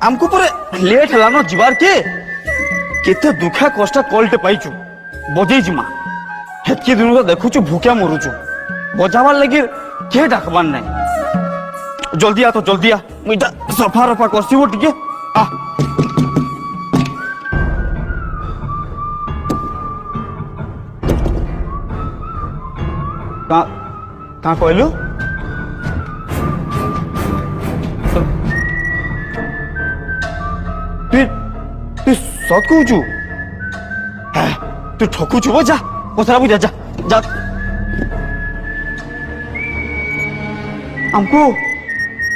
हमको पूरे लेट हलानो जीवार के केते दुखा कष्ट कॉलटे पाइछु बजे जिमा हेतकी दिन तो देखुछु भूखा मरुछु बजावार लगे के डाकबार नहीं जल्दी आ तो जल्दी आ मुझे सफा रफा करसीबो टिके आ का कहलु तू सत कहू तू ठकुचु जा पचरा बुझा जा जा हमको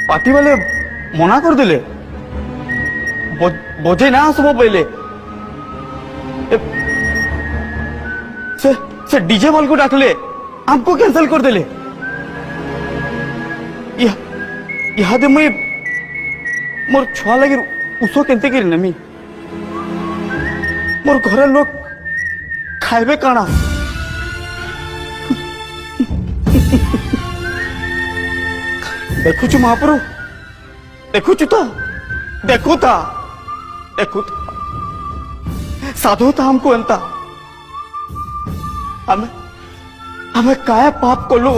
पार्टी वाले मना कर दिले बोझे ना सब पहले से डीजे वाल को डाकले हमको कैंसिल कर दिले यहाँ दे मैं मोर छुआ लगे उसो केंते करी नमी मोर घर लोग खाइबे काना देखुचु महाप्रभु देखुचु तो देखु था साधु था हमको एंता हमें काय पाप कलु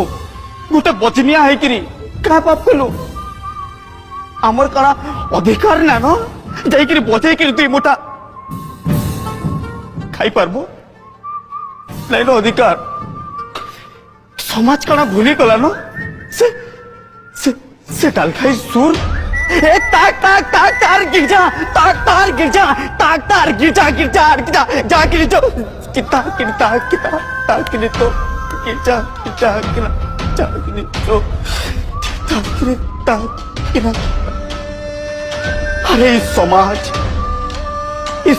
गोटे बचनिया है कि क्या पाप कलु आमर काना अधिकार ना न जाइकरी बजे कि तुई मुठा खाई पारबो नहीं न अधिकार समाज काना भूली गला न से डाल खाई सुर ए ताक ताक ताक तार गिर जा ताक तार गिर जा ताक तार गिर जा जा गिर जा किता किता किता ताक गिर तो गिर जा जा गिर तो ताक गिर ताक गिर अरे इस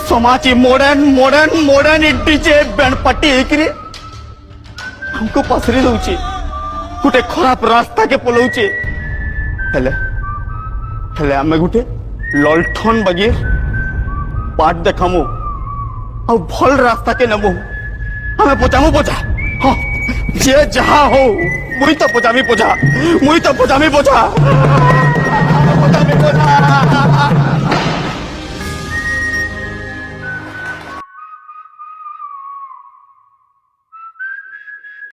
समाज मॉडर्न डीजे बैंड पार्टी है कि हमको पसरी दउची गोटे खराब रास्ता के पलौचे हेले आमे गोटे ललठन बागी बाट देखामु आ भल रास्ता के नमु हमें पचामु पचा हाँ जे जहा हो मुई तो पचामी पचा